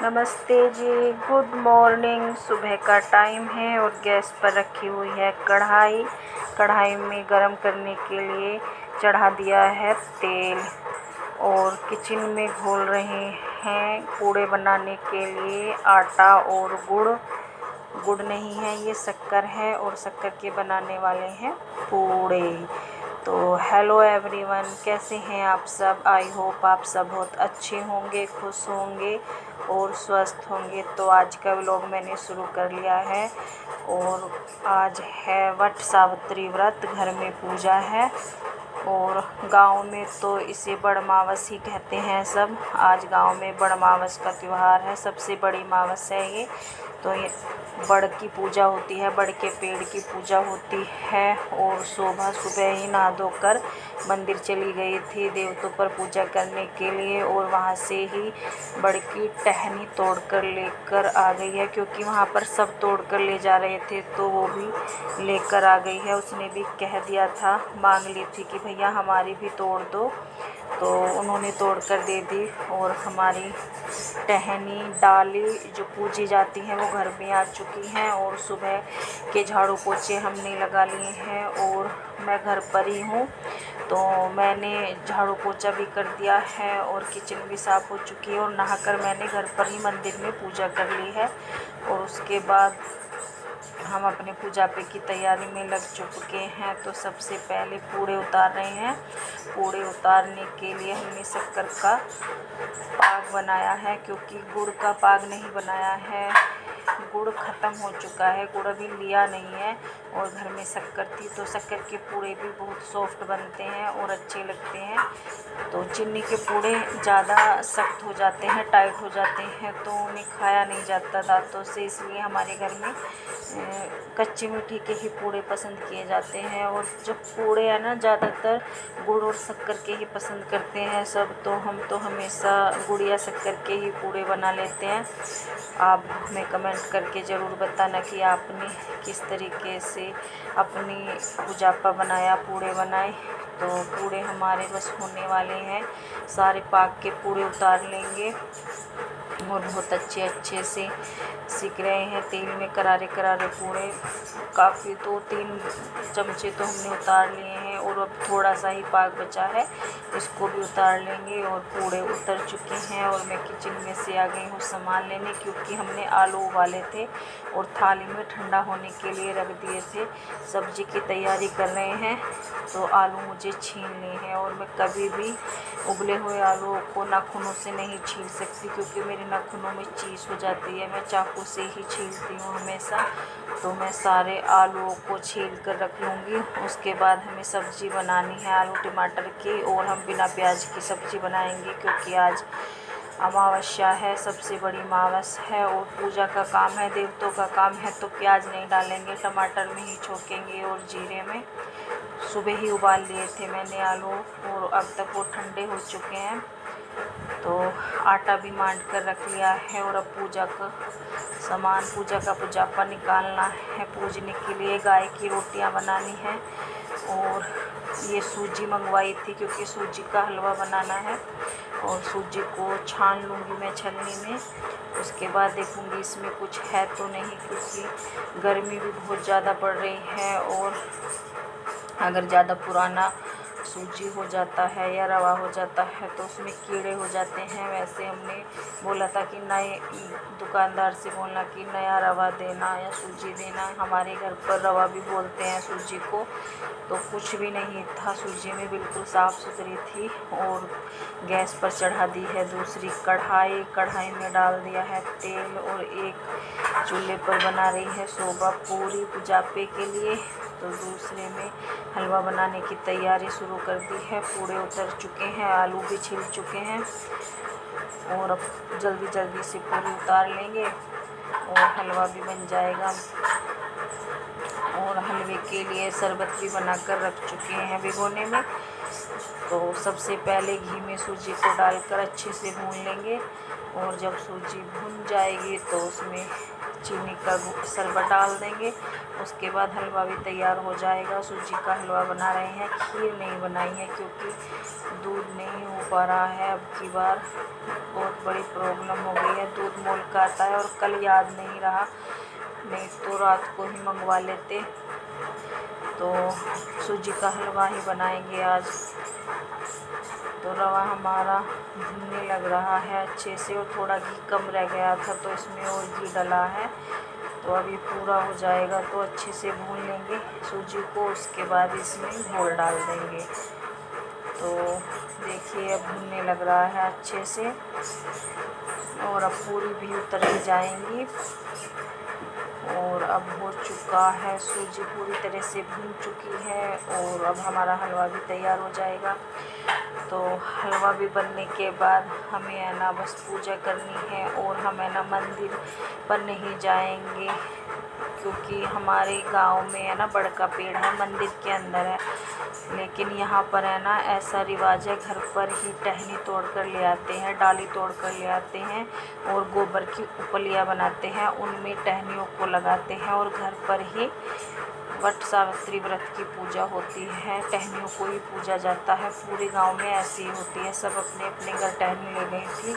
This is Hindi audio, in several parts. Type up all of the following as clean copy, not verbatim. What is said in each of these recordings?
नमस्ते जी, गुड मॉर्निंग। सुबह का टाइम है और गैस पर रखी हुई है कढ़ाई। कढ़ाई में गरम करने के लिए चढ़ा दिया है तेल और किचन में घोल रहे हैं पूड़े बनाने के लिए आटा और गुड़ नहीं है, ये शक्कर है और शक्कर के बनाने वाले हैं पूड़े। तो हेलो एवरीवन, कैसे हैं आप सब? आई होप आप सब बहुत अच्छे होंगे, खुश होंगे और स्वस्थ होंगे। तो आज का व्लॉग मैंने शुरू कर लिया है और आज है वट सावित्री व्रत, घर में पूजा है और गांव में तो इसे बड़मावस ही कहते हैं सब। आज गांव में बड़मावस का त्यौहार है, सबसे बड़ी मावस है ये। तो ये बड़ की पूजा होती है, बड़ के पेड़ की पूजा होती है। और सुबह ही नहा धोकर मंदिर चली गई थी देवतों पर पूजा करने के लिए और वहाँ से ही बड़ की टहनी तोड़कर लेकर आ गई है, क्योंकि वहाँ पर सब तोड़कर ले जा रहे थे तो वो भी लेकर आ गई है। उसने भी कह दिया था, मांग ली थी कि भैया हमारी भी तोड़ दो, तो उन्होंने तोड़ कर दे दी। और हमारी टहनी डाली जो पूजी जाती हैं वो घर में आ चुकी हैं और सुबह के झाड़ू पोछे हमने लगा लिए हैं और मैं घर पर ही हूँ, तो मैंने झाड़ू पोछा भी कर दिया है और किचन भी साफ़ हो चुकी है और नहाकर मैंने घर पर ही मंदिर में पूजा कर ली है। और उसके बाद हम अपने पूजा पे की तैयारी में लग चुके हैं। तो सबसे पहले पूड़े उतार रहे हैं। पूड़े उतारने के लिए हमने शक्कर का पाग बनाया है, क्योंकि गुड़ का पाग नहीं बनाया है। गुड़ ख़त्म हो चुका है, गुड़ अभी लिया नहीं है और घर में शक्कर थी, तो शक्कर के पूड़े भी बहुत सॉफ्ट बनते हैं और अच्छे लगते हैं। तो चीनी के पूड़े ज़्यादा सख्त हो जाते हैं, टाइट हो जाते हैं, तो उन्हें खाया नहीं जाता दांतों से, इसलिए हमारे घर में कच्ची मीठी के ही पूड़े पसंद किए जाते हैं। और जब पूड़े है ना, ज़्यादातर गुड़ और शक्कर के ही पसंद करते हैं सब, तो हम तो हमेशा गुड़ या शक्कर के ही पूड़े बना लेते हैं। आप हमें कमेंट करके ज़रूर बताना कि आपने किस तरीके से अपनी पूजा पर बनाया, पूड़े बनाए। तो पूड़े हमारे बस होने वाले हैं, सारे पाक के पूड़े उतार लेंगे और बहुत अच्छे से सीख रहे हैं तेल में करारे करारे पूड़े। काफ़ी 2-3 चमचे तो हमने उतार लिए हैं और अब थोड़ा सा ही पाक बचा है, इसको भी उतार लेंगे। और पूड़े उतर चुके हैं और मैं किचन में से आ गई हूँ सामान लेने, क्योंकि हमने आलू उबाले थे और थाली में ठंडा होने के लिए रख दिए थे। सब्जी की तैयारी कर रहे हैं, तो आलू मुझे छीलने हैं और मैं कभी भी उबले हुए आलूओं को नाखूनों से नहीं छील सकती, क्योंकि मेरे नाखूनों में चीज़ हो जाती है। मैं चाकू से ही छीलती हूँ हमेशा। तो मैं सारे आलूओं को छील कर रख लूँगी। उसके बाद हमें सब्ज़ी बनानी है आलू टमाटर की, और हम बिना प्याज की सब्ज़ी बनाएंगे, क्योंकि आज अमावस्या है, सबसे बड़ी अमावस है और पूजा का काम है, देवतों का काम है, तो प्याज नहीं डालेंगे, टमाटर में ही छोकेंगे और जीरे में। सुबह ही उबाल लिए थे मैंने आलू और अब तक वो ठंडे हो चुके हैं। तो आटा भी मांड कर रख लिया है और अब पूजा का सामान, पूजा का पुजापा निकालना है। पूजने के लिए गाय की रोटियां बनानी है और ये सूजी मंगवाई थी, क्योंकि सूजी का हलवा बनाना है और सूजी को छान लूँगी मैं छलनी में। उसके बाद देखूँगी इसमें कुछ है तो नहीं, क्योंकि गर्मी भी बहुत ज़्यादा पड़ रही है और अगर ज़्यादा पुराना सूजी हो जाता है या रवा हो जाता है तो उसमें कीड़े हो जाते हैं। वैसे हमने बोला था कि नए दुकानदार से बोलना कि नया रवा देना या सूजी देना। हमारे घर पर रवा भी बोलते हैं सूजी को। तो कुछ भी नहीं था सूजी में, बिल्कुल साफ़ सुथरी थी। और गैस पर चढ़ा दी है दूसरी कढ़ाई। कढ़ाई में डाल दिया है तेल और एक चूल्हे पर बना रही है शोभा पूरी पूजापे के लिए। तो दूसरे में हलवा बनाने की तैयारी शुरू कर दी है। पूड़े उतर चुके हैं, आलू भी छिल चुके हैं और अब जल्दी से पूरी उतार लेंगे और हलवा भी बन जाएगा। और हलवे के लिए शरबत भी बनाकर रख चुके हैं भिगोने में। तो सबसे पहले घी में सूजी को डालकर अच्छे से भून लेंगे और जब सूजी भुन जाएगी तो उसमें चीनी का शरबत डाल देंगे। उसके बाद हलवा भी तैयार हो जाएगा। सूजी का हलवा बना रहे हैं, खीर नहीं बनाई है क्योंकि दूध नहीं हो पा रहा है। अब की बार बहुत बड़ी प्रॉब्लम हो गई है, दूध मोल का आता है और कल याद नहीं रहा, नहीं तो रात को ही मंगवा लेते। तो सूजी का हलवा ही बनाएंगे आज। तो रवा हमारा भुनने लग रहा है अच्छे से, और थोड़ा घी कम रह गया था तो इसमें और घी डला है। तो अभी पूरा हो जाएगा तो अच्छे से भून लेंगे सूजी को। उसके बाद इसमें घोल डाल देंगे। तो देखिए अब भुनने लग रहा है अच्छे से, और अब पूरी भी उतर ही जाएंगी। और अब हो चुका है, सूजी पूरी तरह से भून चुकी है, और अब हमारा हलवा भी तैयार हो जाएगा। तो हलवा भी बनने के बाद हमें है ना बस पूजा करनी है, और हम है ना मंदिर पर नहीं जाएंगे क्योंकि हमारे गांव में है ना बड़का पेड़ है, मंदिर के अंदर है। लेकिन यहाँ पर है ना ऐसा रिवाज है, घर पर ही टहनी तोड़ कर ले आते हैं, डाली तोड़ कर ले आते हैं, और गोबर की उपलियाँ बनाते हैं, उनमें टहनियों को लगाते हैं, और घर पर ही वट सावित्री व्रत की पूजा होती है। टहनियों को ही पूजा जाता है। पूरे गांव में ऐसी ही होती है। सब अपने अपने घर टहनी ले गई थी।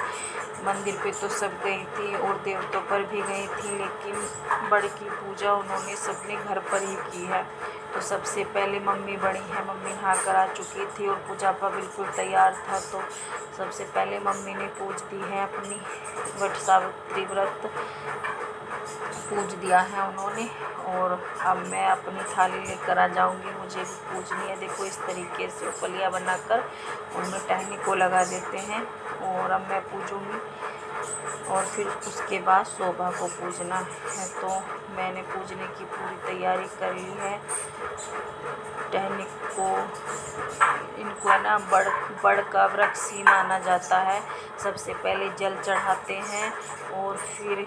मंदिर पे तो सब गई थी और देवतों पर भी गई थी, लेकिन बड़ की पूजा उन्होंने सबने घर पर ही की है। तो सबसे पहले मम्मी बड़ी हैं, मम्मी नहा कर आ चुकी थी और पूजा पर बिल्कुल तैयार था। तो सबसे पहले मम्मी ने पूज दी है अपनी वट सावित्री व्रत, पूज दिया है उन्होंने। और अब मैं अपनी थाली लेकर आ जाऊंगी, मुझे भी पूजनी है। देखो इस तरीके से उपलियाँ बनाकर उनमें टहनी को लगा देते हैं, और अब मैं पूजूंगी। और फिर उसके बाद शोभा को पूजना है। तो मैंने पूजने की पूरी तैयारी कर ली है। टहनी को इनको है ना बड़ का वृक्ष ही माना जाता है। सबसे पहले जल चढ़ाते हैं, और फिर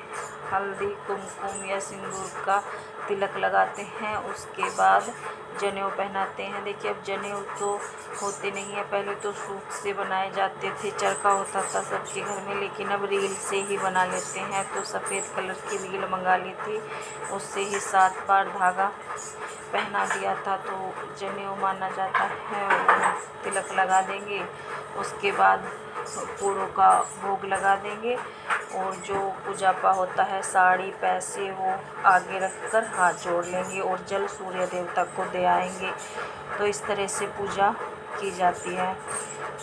हल्दी कुमकुम या सिंदूर का तिलक लगाते हैं। उसके बाद जनेऊ पहनाते हैं। देखिए अब जनेऊ तो होते नहीं है, पहले तो सूत से बनाए जाते थे, चरखा होता था सबके घर में, लेकिन अब रील से ही बना लेते हैं। तो सफ़ेद कलर की रील मंगा ली थी, उससे ही 7 बार धागा पहना दिया था, तो जनेऊ माना जाता है। और तिलक लगा देंगे। उसके बाद फूलों का भोग लगा देंगे, और जो पूजा पा होता है साड़ी पैसे वो आगे रखकर हाथ जोड़ लेंगे, और जल सूर्य देवता को दे आएंगे। तो इस तरह से पूजा की जाती है।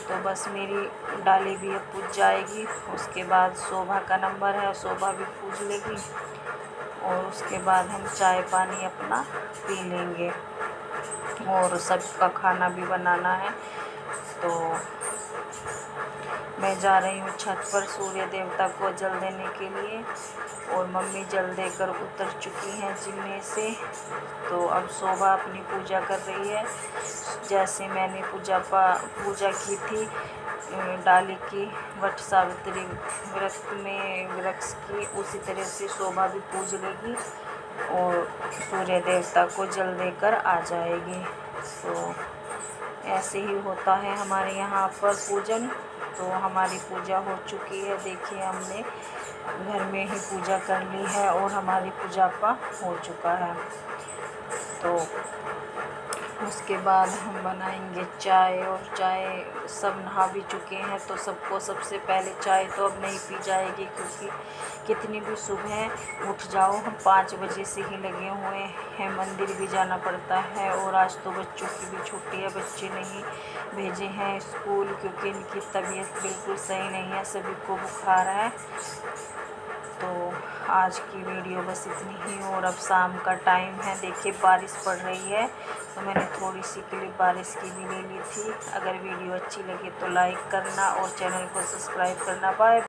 तो बस मेरी डाली भी अब पूज जाएगी। उसके बाद शोभा का नंबर है, शोभा भी पूज लेगी, और उसके बाद हम चाय पानी अपना पी लेंगे, और सबका खाना भी बनाना है। तो मैं जा रही हूँ छत पर सूर्य देवता को जल देने के लिए, और मम्मी जल देकर उतर चुकी हैं जिम्मे से। तो अब शोभा अपनी पूजा कर रही है, जैसे मैंने पूजा की थी डाली की वट सावित्री व्रत में वृक्ष की, उसी तरह से शोभा भी पूज लेगी और सूर्य देवता को जल देकर आ जाएगी। तो ऐसे ही होता है हमारे यहाँ पर पूजन। तो हमारी पूजा हो चुकी है। देखिए हमने घर में ही पूजा कर ली है, और हमारी पूजा पा हो चुका है। तो उसके बाद हम बनाएंगे चाय, और चाय सब नहा भी चुके हैं, तो सबको सबसे पहले चाय तो अब नहीं पी जाएगी, क्योंकि कितनी भी सुबह उठ जाओ, हम 5 बजे से ही लगे हुए हैं। मंदिर भी जाना पड़ता है, और आज तो बच्चों की भी छुट्टी है, बच्चे नहीं भेजे हैं स्कूल क्योंकि इनकी तबीयत बिल्कुल सही नहीं है, सभी को बुखार है। तो आज की वीडियो बस इतनी ही, और अब शाम का टाइम है। देखिए बारिश पड़ रही है, तो मैंने थोड़ी सी क्लिप बारिश की भी ले ली थी। अगर वीडियो अच्छी लगे तो लाइक करना और चैनल को सब्सक्राइब करना। बाय।